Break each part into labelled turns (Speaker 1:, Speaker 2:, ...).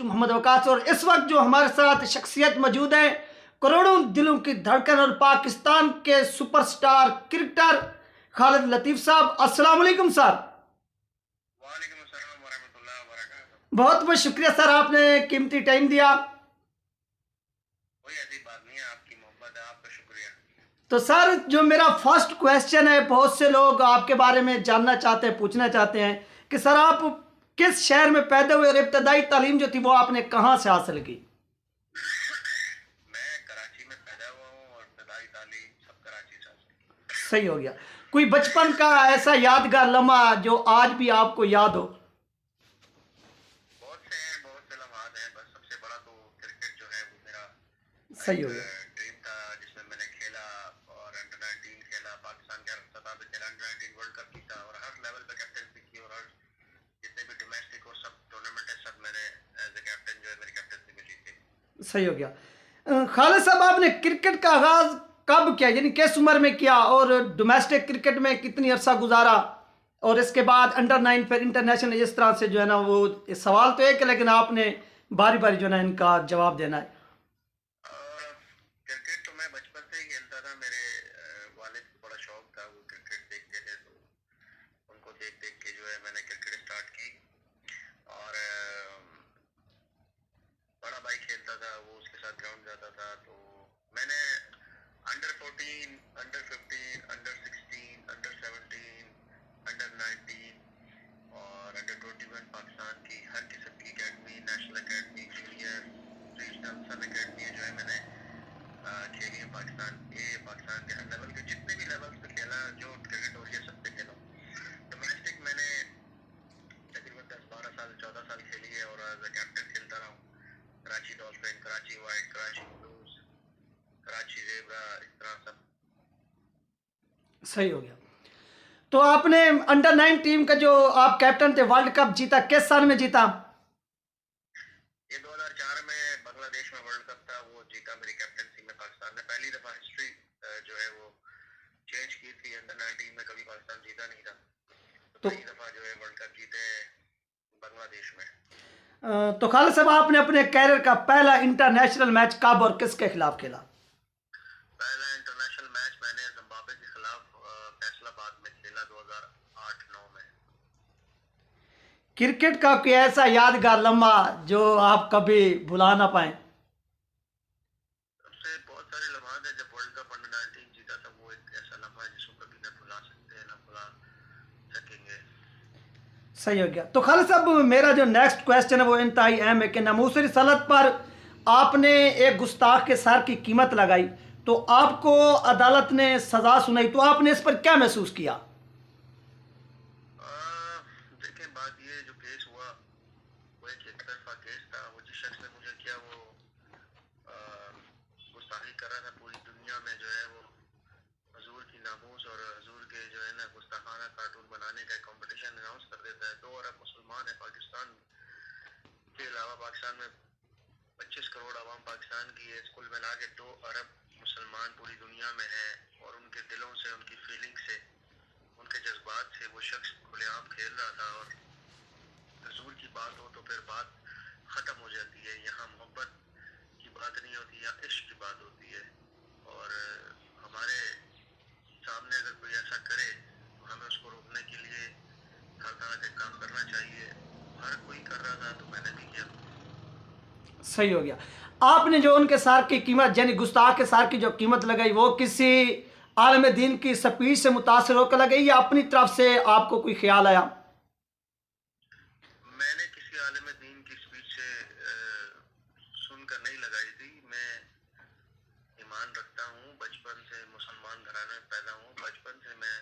Speaker 1: मोहम्मद वकास, और इस वक्त जो हमारे साथ शख्सियत मौजूद है, करोड़ों दिलों की धड़कन और पाकिस्तान के सुपरस्टार क्रिकेटर खालिद लतीफ़ साहब। अस्सलाम वालेकुम सर।
Speaker 2: वालेकुम अस्सलाम वरहमतुल्लाहि वबरकातुहू।
Speaker 1: बहुत बहुत शुक्रिया सर, आपने कीमती टाइम दिया।
Speaker 2: कोई ऐसी बात नहीं है, आपकी मोहब्बत है, आपका शुक्रिया।
Speaker 1: तो सर, जो मेरा फर्स्ट क्वेश्चन है, बहुत से लोग आपके बारे में जानना चाहते हैं, पूछना चाहते हैं कि सर आप किस शहर में पैदा हुए और इब्तदाई तालीम जो थी वो आपने कहाँ से हासिल की?
Speaker 2: मैं कराची में पैदा हुआ हूँ और इब्तदाई तालीम सब कराची से हासिल की।
Speaker 1: सही हो गया। कोई बचपन का ऐसा यादगार लम्हा जो आज भी आपको याद हो?
Speaker 2: बहुत से लम्हात हैं, बस सबसे बड़ा तो क्रिकेट जो है वो मेरा
Speaker 1: सही
Speaker 2: एक
Speaker 1: हो गया।
Speaker 2: ड्रीम था, जिसमें मैंने खेला और अंडर 19 खेला, पाकिस्तान के हर सतह पे खेला, अंडर 19 वर्ल्ड कप जीता और हर लेवल पे कैप्टनसी की, और हर जितने भी डोमेस्टिक और सब टूर्नामेंट है सब मैंने एज ए कैप्टन जो है मेरी कैप्टनसी में जीती।
Speaker 1: सही हो गया। खालिद साहब, आपने क्रिकेट का आगाज कब किया, यानी किस उम्र में किया, और डोमेस्टिक क्रिकेट में कितनी अरसा गुजारा, और इसके बाद अंडर 9 फिर इंटरनेशनल, इस तरह से जो है ना, वो सवाल तो एक है लेकिन आपने बारी बारी जो है ना इनका जवाब देना है।
Speaker 2: क्रिकेट तो मैं बचपन से ही खेलता था, मेरे वालिद को बड़ा शौक था, वो क्रिकेट देखते थे, तो उनको देख देख के जो है मैंने क्रिकेट स्टार्ट की। और बड़ा भाई खेलता था, वो उसके साथ ग्राउंड जाता था, तो मैंने under 14, under 15, under 16, under 17, under 19 और अंडर 21 पाकिस्तान की हर किस्म की academy, national academy, junior, regional, सब एकेडमी जो है मैंने खेली है। पाकिस्तान के हर लेवल के जितने भी लेवल्स पे खेला, जो क्रिकेट हो रही है सब पे खेला। डोमेस्टिक मैंने तकरीबन 10-12 साल 14 साल खेली है और एज ए कैप्टन खेलता रहा हूँ। Karachi dolphin, Karachi white, Karachi blues, Karachi zebra, इस तरह सब।
Speaker 1: सही हो गया। तो आपने अंडर 9 टीम का जो आप कैप्टन थे, वर्ल्ड कप जीता, किस साल में जीता?
Speaker 2: ये 2004 में बांग्लादेश में वर्ल्ड कप था, वो जीता मेरी कैप्टनसी में। पाकिस्तान ने पहली दफा हिस्ट्री जो है वो चेंज की थी, अंडर 19 में कभी पाकिस्तान जीता नहीं था, तो
Speaker 1: तो
Speaker 2: पहली दफा जो है वर्ल्ड कप जीते बांग्लादेश में।
Speaker 1: तो खालिद साहब, आपने अपने कैरियर का पहला इंटरनेशनल मैच कब और किसके खिलाफ खेला?
Speaker 2: पहला इंटरनेशनल मैच मैंने जिम्बाब्वे के खिलाफ फैसलाबाद में खेला 2008-9 में।
Speaker 1: क्रिकेट का कोई ऐसा यादगार लम्हा जो आप कभी भुला ना पाए?
Speaker 2: सबसे बहुत सारे लम्हात है, जब वर्ल्ड कप अंडर 19 जीता था, वो एक ऐसा लम्हा है जिसको कभी ना भुला सकते हैं, ना भुला सकेंगे।
Speaker 1: सही हो गया। तो खालिद साहब, मेरा जो नेक्स्ट क्वेश्चन है वो इंतहाई अहम है कि नामूस रिसालत पर आपने एक गुस्ताख के सर की कीमत लगाई, तो आपको अदालत ने सजा सुनाई, तो आपने इस पर क्या महसूस किया?
Speaker 2: देखें, बात ये जो केस हुआ वो एक तरफा केस था। वो जिस शख्स ने मुझे किया वो गुस्ताखी कर रहा था पूरी दुनिया में, जो है वो हजूर की नामूस और हजूर के जो है ना गुस्ताखाना कार्टून बनाने का कंपटीशन अनाउंस कर देता है। 2 अरब मुसलमान है पाकिस्तान के अलावा, पाकिस्तान में 25 करोड़ आवाम पाकिस्तान की है, कुल मिला के 2 अरब मुसलमान पूरी दुनिया में है, और उनके दिलों से, उनकी फीलिंग से, उनके जज्बात से वो शख्स खुलेआम खेल रहा था। और हजूर की बात हो तो फिर बात ख़त्म हो जाती है, यहाँ मोहब्बत की बात नहीं होती, यहाँ इश्क की बात होती है। और हमारे सामने अगर कोई ऐसा करे तो हमें उसको रोकने के लिए हर तरह के काम करना चाहिए। हर कोई कर रहा था तो मैंने भी किया।
Speaker 1: सही हो गया। आपने जो उनके सार की कीमत, यानी गुस्ताख के सार की जो कीमत लगाई, वो किसी आलम दीन की स्पीच से मुतासर होकर लगाई या अपनी तरफ से आपको कोई ख्याल आया?
Speaker 2: मैंने किसी आलिम दीन की स्पीच से सुनकर नहीं लगाई थी। मैं ईमान रखता हूँ, बचपन से मुसलमान घराने में पैदा हूँ, बचपन से मैं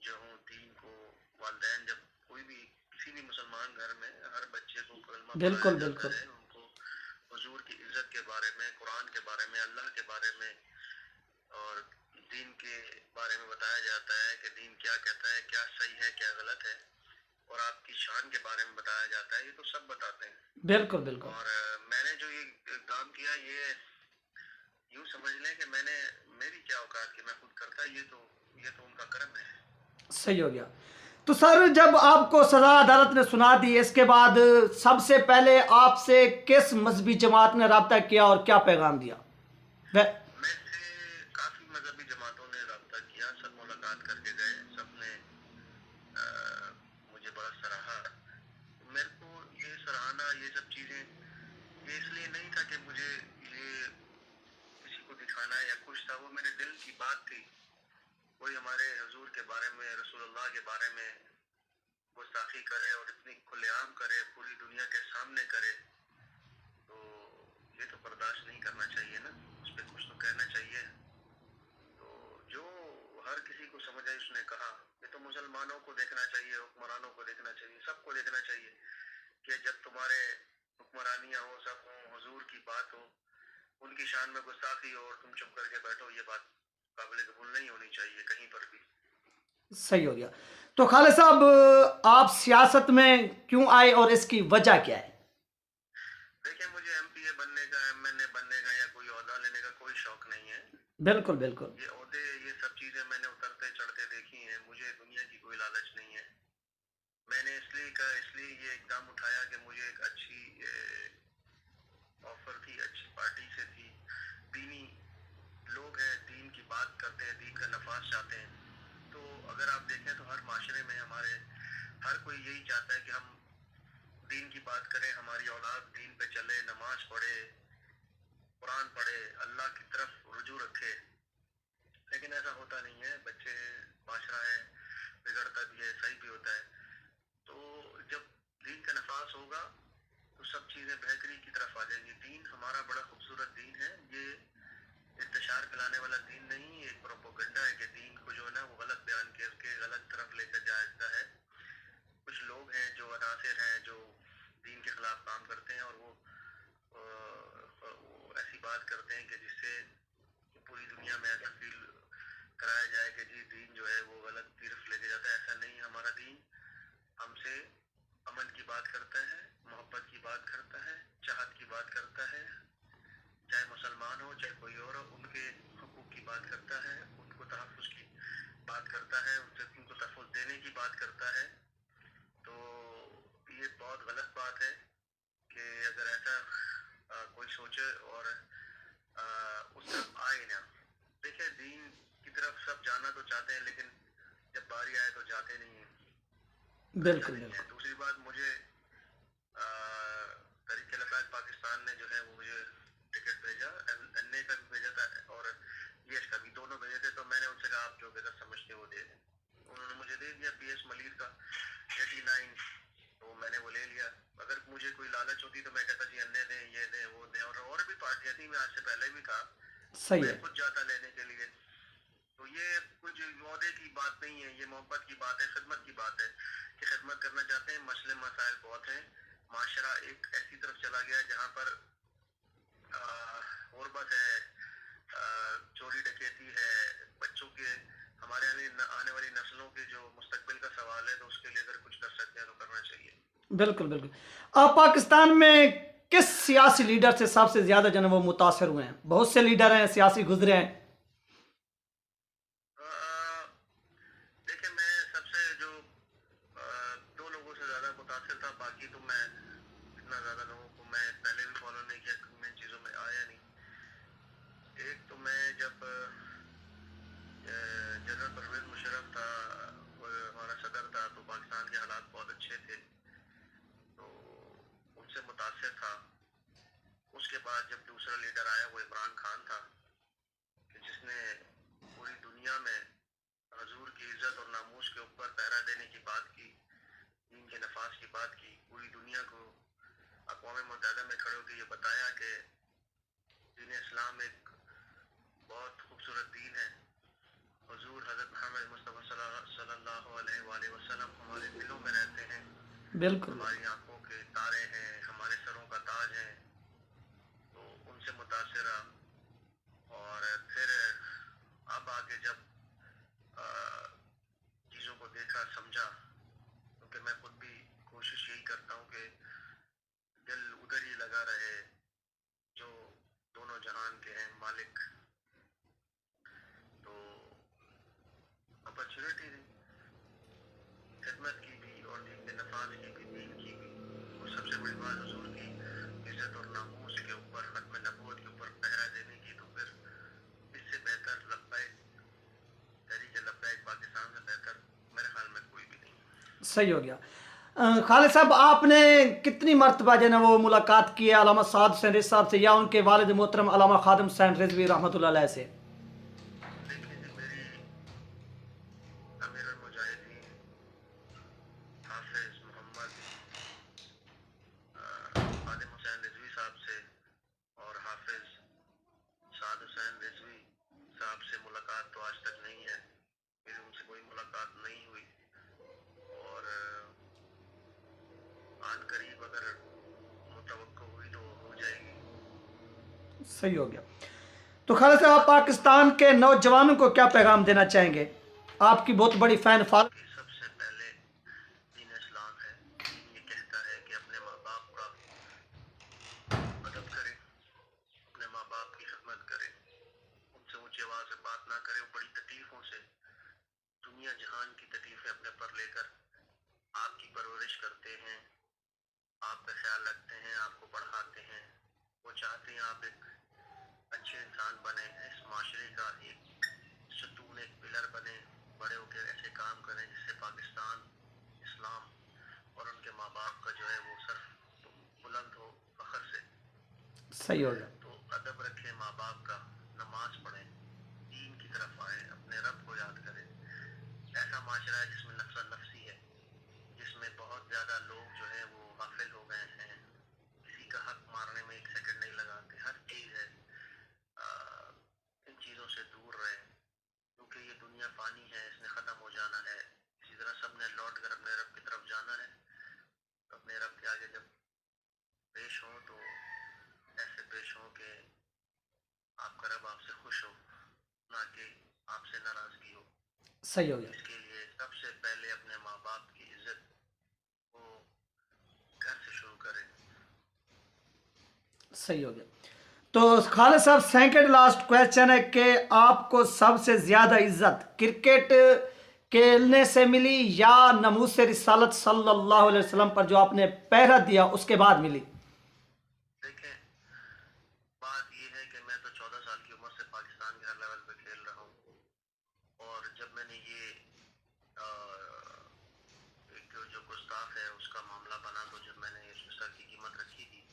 Speaker 2: जो हूँ दीन को, वालिदैन जब कोई भी किसी भी मुसलमान घर में हर बच्चे को कलमा पढ़ाया
Speaker 1: बिल्कुल
Speaker 2: जाता
Speaker 1: बिल्कुल।
Speaker 2: है, उनको हुजूर की इज्जत के बारे में, कुरान के बारे में, अल्लाह के बारे में और दीन के बारे में बताया जाता है कि दीन क्या कहता है, क्या सही है, क्या गलत है, और आपकी शान के बारे में बताया जाता है। ये तो सब बताते हैं।
Speaker 1: बिल्कुल बिल्कुल।
Speaker 2: और मैंने जो ये काम किया, ये यूं समझ लें कि मैंने, मेरी क्या औकात कि मैं खुद करता, ये तो उनका कर्म है।
Speaker 1: सही हो गया। تو سر جب آپ کو سزا عدالت نے سنا دی اس کے بعد سب سے پہلے آپ سے کس مذہبی جماعت نے رابطہ کیا اور کیا پیغام دیا؟
Speaker 2: میں سے کافی مذہبی جماعتوں نے رابطہ کیا، سب ملاقات کر کے گئے، سب نے مجھے بڑا سراہا۔ میرے کو یہ سراہنا، یہ سب چیزیں یہ اس لیے نہیں تھا کہ مجھے یہ کسی کو دکھانا ہے یا کچھ تھا، وہ میرے دل کی بات تھی۔ کوئی ہمارے حضور کے بارے میں، رسول اللہ کے بارے میں گستاخی کرے اور اتنی کھلے عام کرے، پوری دنیا کے سامنے کرے، تو یہ تو برداشت نہیں کرنا چاہیے نا، اس پہ کچھ تو کہنا چاہیے۔ تو جو ہر کسی کو سمجھ آئی اس نے کہا۔ یہ تو مسلمانوں کو دیکھنا چاہیے، حکمرانوں کو دیکھنا چاہیے، سب کو دیکھنا چاہیے کہ جب تمہارے حکمرانیاں ہو، سب ہوں، حضور کی بات ہو، ان کی شان میں گستاخی ہو اور تم چپ کر کے بیٹھو، یہ بات قابل قبول نہیں ہونی چاہیے کہیں پر بھی۔
Speaker 1: صحیح ہو گیا۔ تو خالد صاحب آپ سیاست میں کیوں آئے اور اس کی وجہ کیا ہے؟
Speaker 2: دیکھیں، مجھے ایم پی اے بننے کا، ایم این اے بننے کا یا کوئی عہدہ لینے کا کوئی شوق نہیں ہے۔
Speaker 1: بالکل بالکل
Speaker 2: یہ عہدے، یہ سب چیزیں میں نے اترتے چڑھتے دیکھی ہیں، مجھے دنیا کی کوئی لالچ نہیں ہے۔ میں نے اس لیے یہ اقدام اٹھایا کہ مجھے ایک اچھی آفر تھی، اچھی پارٹی سے تھی، دینی لوگ ہیں، دین کی بات کرتے ہیں، دین کا نفاذ چاہتے ہیں۔ تو اگر آپ دیکھیں تو ہر معاشرے میں ہمارے ہر کوئی یہی چاہتا ہے کہ ہم دین کی بات کریں، ہماری اولاد دین پہ چلے، نماز پڑھے، قرآن پڑھے، اللہ کی طرف رجوع رکھے۔ لیکن ایسا ہوتا نہیں ہے، بچے معاشرہ ہے، بگڑتا بھی ہے، صحیح بھی ہوتا ہے۔ تو جب دین کا نفاذ ہوگا تو سب چیزیں بہتری کی طرف آ جائیں گی۔ دین ہمارا بڑا خوبصورت دین ہے، یہ انتشار پھیلانے والا دین نہیں، ایک پروپیگنڈا ہے کہ دین کو جو ہے نا وہ غلط بیان کر کے غلط طرف لے کر جاتا ہے۔ کچھ لوگ ہیں جو عناصر ہیں جو دین کے خلاف کام کرتے ہیں، اور وہ ایسی بات کرتے ہیں کہ جس سے پوری دنیا میں ایسا فیل کرایا جائے کہ جی دین جو ہے وہ غلط طرف لے کے جاتا ہے۔ ایسا نہیں، ہمارا دین ہم سے امن کی بات کرتا ہے، محبت کی بات کرتا ہے، چاہت کی بات کرتا ہے، چاہے مسلمان ہو چاہے کوئی اور ہو، ان کے حقوق کی بات کرتا ہے، ان کو تحفظ کی بات کرتا ہے، ان کو تحفظ دینے کی بات کرتا ہے۔ تو یہ بہت غلط بات ہے کہ اگر ایسا کوئی سوچے اور اس طرف آئے نہ۔ دیکھیں، دین کی طرف سب جانا تو چاہتے ہیں، لیکن جب باری آئے تو جاتے نہیں ہیں۔
Speaker 1: بالکل بالکل
Speaker 2: دوسری بات، مجھے تحریک انصاف پاکستان نے جو ہے وہ مجھے ٹکٹ بھیجا، این اے کا بھی بھیجا تھا اور پی ایس کا بھی، دونوں بھیجے تھے۔ تو میں نے ان سے کہا آپ جو بہتر سمجھتے وہ دے دیں۔ انہوں نے مجھے دے دیا پی ایس ملیر کا 89، تو میں نے وہ لے لیا۔ اگر مجھے کوئی لالچ ہوتی تو میں کہتا جی این اے دیں، یہ دیں، وہ دیں، اور بھی پارٹیاں تھیں، میں آج سے پہلے بھی تھا،
Speaker 1: صحیح
Speaker 2: میں
Speaker 1: ہے۔
Speaker 2: خود جاتا لینے کے لیے۔ تو یہ کچھ عہدے کی بات نہیں ہے، یہ محبت کی بات ہے، خدمت کی بات ہے کہ خدمت کرنا چاہتے ہیں۔ مسئلے مسائل بہت ہیں، معاشرہ ایک ایسی طرف چلا گیا جہاں پر غربت ہے، چوری ڈکیتی ہے، بچوں کے، ہمارے آنے والی نسلوں کے جو مستقبل کا سوال ہے، تو اس کے لیے اگر کچھ کر سکتے ہیں تو کرنا چاہیے۔ بالکل
Speaker 1: بالکل آپ پاکستان میں کس سیاسی لیڈر سے سب سے زیادہ جو ہے وہ متاثر ہوئے ہیں؟ بہت سے لیڈر ہیں سیاسی گزرے ہیں۔
Speaker 2: دیکھیں، میں سب سے جو دو لوگوں سے زیادہ متاثر تھا، باقی تو میں اتنا زیادہ لوگوں کو میں پہلے بھی فالو نہیں کیا، میں ان چیزوں میں آیا نہیں۔ ایک تو میں جب جنرل پرویز مشرف تھا، وہ ہمارا صدر تھا، تو پاکستان کے حالات بہت اچھے تھے، تو ان سے متاثر تھا۔ اس کے بعد جب دوسرا لیڈر آیا وہ عمران خان تھا، کہ جس نے پوری دنیا میں حضور کی عزت اور ناموس کے اوپر پہرا دینے کی بات کی، دین کے نفاذ کی بات کی، پوری دنیا کو اقوام متحدہ میں کھڑے ہو کے یہ بتایا کہ دین اسلام ایک بہت خوبصورت دین ہے۔ حضور حضرت محمد مصطفیٰ صلی اللہ علیہ وآلہ وسلم ہمارے دلوں میں رہتے ہیں،
Speaker 1: بالکل
Speaker 2: ہماری آنکھوں کے تارے ہیں، ہمارے سروں کا تاج ہے۔ تو ان سے متاثر رہا، اور پھر اب آگے جب چیزوں کو دیکھا سمجھا، کیونکہ میں خود بھی کوشش یہی کرتا ہوں کہ دل ادھر ہی لگا رہے جو دونوں جہان کے ہیں مالک۔ تو اپرچونٹی دی، خدمت अल्फाज की भी, दीन की भी, और सबसे बड़ी बात हुजूर की इज्जत और नामूस के ऊपर, खत्म नबूवत के ऊपर पहरा देने की, तो फिर इससे बेहतर लब्बैक, तहरीक लब्बैक पाकिस्तान से बेहतर मेरे ख्याल में कोई भी नहीं।
Speaker 1: सही हो गया। खालिद साहब, आपने कितनी मरतबा जो है ना वो मुलाकात की है अल्लामा साद हुसैन रिज़वी साहब से या उनके वालिद मोहतरम अल्लामा खादिम हुसैन रिज़वी रहमतुल्लाह अलैह से?
Speaker 2: देखिए जी, मेरी अमीरुल मुजाहिदीन हाफिज मोहम्मद खादिम हुसैन रिजवी साहब से और हाफिज साद हुसैन रिजवी साहब से मुलाकात तो आज तक नहीं है, मेरी उनसे कोई मुलाकात नहीं हुई, और आन करीब अगर मुतवक्को हुई तो हो जाएगी।
Speaker 1: सही हो गया। तो खालिद साहब, आप पाकिस्तान के नौजवानों को क्या पैगाम देना चाहेंगे? आपकी बहुत बड़ी फैन फॉलो।
Speaker 2: कि सबसे पहले दीन इस्लाम है, दीन ये कहता है कि अपने माँ बाप का अदब करें, अपने माँ बाप की खिदमत करें, उनसे ऊंची आवाज से बात ना करें, वो बड़ी तकलीफों से, दुनिया जहान की तकलीफें अपने पर लेकर आपकी परवरिश करते हैं, आपका ख्याल रखते हैं, आपको पढ़ाते हैं, वो चाहते हैं आप एक अच्छे इंसान बने, इस माशरे का एक सतून, एक पिलर बने, बड़े होकर ऐसे काम करें जिससे पाकिस्तान, इस्लाम और उनके माँ बाप का जो है वो सर बुलंद हो फखर से।
Speaker 1: सही हो गया।
Speaker 2: तो अदब रखें माँ बाप का, नमाज पढ़ें, दीन की तरफ आए, अपने रब को याद करें। ऐसा माशरा है जिसमें नफ्सा नफसी है, जिसमें बहुत ज्यादा लोग जो है वो गाफिल हो गए हैं, किसी का हक मारने में एक सेकंड नहीं लगाते, हर चीज है। इन चीजों से दूर रहें, क्योंकि ये दुनिया फानी है, इसने खत्म हो जाना है। इसी तरह सब ने लौट कर अपने रब की तरफ जाना है, तो अपने रब के आगे जब पेश हो तो ऐसे पेश हो कि आपका रब आपसे खुश हो, ना कि आपसे नाराजगी हो।
Speaker 1: सही हो गया।
Speaker 2: इसके लिए सबसे पहले अपने माँ बाप की इज्जत को घर से शुरू करें।
Speaker 1: सही हो गया। तो खालिद साहब, सेकंड लास्ट क्वेश्चन है कि आपको सबसे ज्यादा इज्जत क्रिकेट खेलने से मिली या नमूस रिसालत सल्लल्लाहु अलैहि वसल्लम पर जो आपने पहरा दिया उसके बाद मिली?
Speaker 2: देखें, बात ये है कि मैं तो 14 साल की उम्र से पाकिस्तान के हर लेवल पे खेल रहा हूँ, और जब मैंने ये एक जो गुस्ताख है उसका मामला बना, तो जब मैंने इस सर की कीमत रखी थी,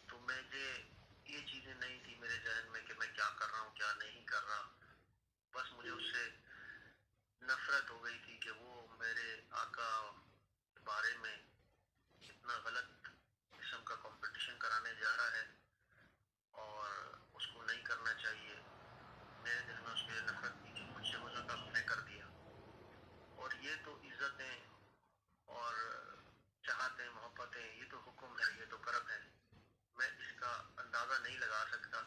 Speaker 2: तो मुझे ये चीजें नहीं थी मेरे जहन में कि मैं क्या कर रहा हूँ क्या नहीं कर रहा। बस मुझे उससे नफरत हो गई थी कि वो मेरे आका के बारे में इतना गलत किस्म का कंपटीशन कराने जा रहा है और उसको नहीं करना चाहिए। मेरे दिल में उसके लिए नफरत थी कि मुझसे वो जो था उसने कर दिया। और ये तो इज्जतें और चाहतें, मोहब्बतें, ये तो हुक्म है, ये तो करम है, मैं इसका अंदाजा नहीं लगा सकता,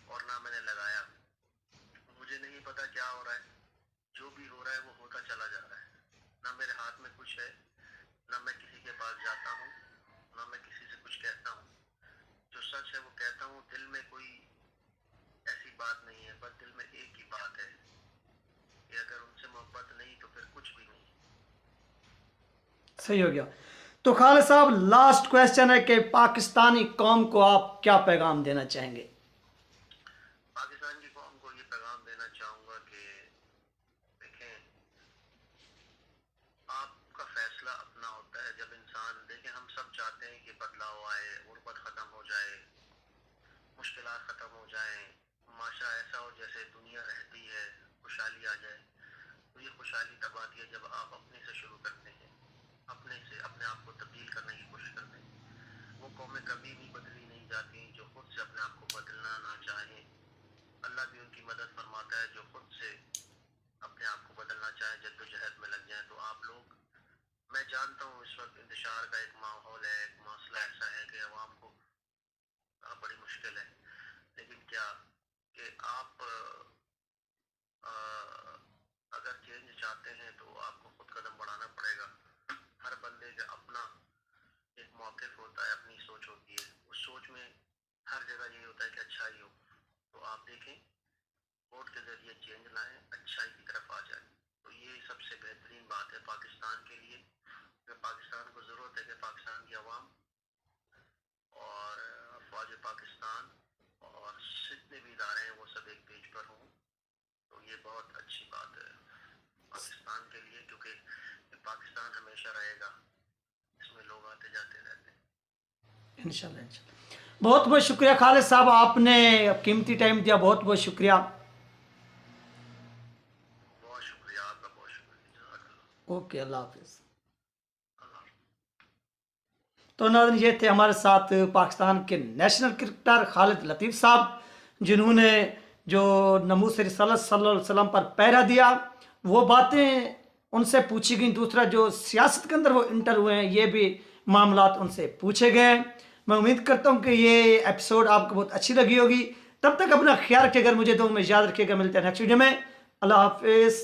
Speaker 2: और ना मैंने लगाया। मुझे नहीं पता क्या हो रहा है, जो भी हो रहा है वो होता चला जा रहा है, ना मेरे हाथ में कुछ है, ना मैं किसी के पास जाता हूँ, ना मैं किसी से कुछ कहता हूँ। जो सच है वो कहता हूँ, दिल में कोई ऐसी बात नहीं है, बस दिल में एक ही बात है कि अगर उनसे मोहब्बत नहीं तो फिर कुछ भी नहीं।
Speaker 1: सही हो गया। तो खालिद साहब, लास्ट क्वेश्चन है कि पाकिस्तानी कौम को आप क्या पैगाम देना चाहेंगे?
Speaker 2: पाकिस्तान की कौम को ये पैगाम देना चाहूंगा कि देखें, आपका फैसला अपना होता है। जब इंसान, देखें, हम सब चाहते हैं कि बदलाव आए, गुर्बत खत्म हो जाए, मुश्किलात खत्म हो जाए, माशरा ऐसा हो जैसे दुनिया रहती है, खुशहाली आ जाए। तो ये खुशहाली तब आती है जब आप अपने से शुरू करते हैं, अपने से अपने आप को तब्दील करने की कोशिश करते हैं। वो कौमें कभी भी बदली नहीं जाती जो खुद से अपने आप को बदलना ना चाहें। अल्लाह भी उनकी मदद फरमाता है जो खुद से अपने आप को बदलना चाहे, जद्दोजहद में लग जाए। तो आप लोग, मैं जानता हूँ इस वक्त इंतशार का एक माहौल है, एक मसला ऐसा है कि अवाम को बड़ी मुश्किल है, लेकिन क्या कि आप अगर चेंज चाहते हैं तो आपको खुद कदम बढ़ाना पड़ेगा। हर बंदे का अपना एक मौक़िफ़ होता है, अपनी सोच होती है, उस सोच में हर जगह यही होता है कि अच्छा ही हो। तो आप देखें, वोट के जरिए चेंज लाएं, अच्छाई की तरफ आ जाए। तो ये सबसे बेहतरीन बात है पाकिस्तान के लिए, کہ پاکستان کو ضرورت ہے کہ پاکستان کی عوام اور افواج پاکستان اور جتنے بھی ادارے ہیں وہ سب ایک پیج پر ہوں. تو یہ بہت اچھی بات ہے پاکستان کے لیے، کیونکہ پاکستان ہمیشہ رہے گا، اس میں لوگ آتے جاتے رہتے ہیں.
Speaker 1: انشاءاللہ انشاءاللہ. بہت بہت شکریہ خالد صاحب، آپ نے قیمتی ٹائم دیا، بہت بہت شکریہ.
Speaker 2: بہت شکریہ آپ کا، بہت شکریہ، جزاک اللہ.
Speaker 1: اوکے، اللہ حافظ.
Speaker 2: اللہ حافظ.
Speaker 1: تو ناظرین، یہ تھے ہمارے ساتھ پاکستان کے نیشنل کرکٹر خالد لطیف صاحب، جنہوں نے جو ناموس رسالت صلی اللہ علیہ وسلم پر پہرا دیا، وہ باتیں ان سے پوچھی گئیں. دوسرا، جو سیاست کے اندر وہ انٹر ہوئے ہیں، یہ بھی معاملات ان سے پوچھے گئے. میں امید کرتا ہوں کہ یہ ایپیسوڈ آپ کو بہت اچھی لگی ہوگی. تب تک اپنا خیال رکھیے گا، مجھے دو میں یاد رکھیے گا. ملتے ہیں نیکسٹ ویڈیو میں. اللہ حافظ.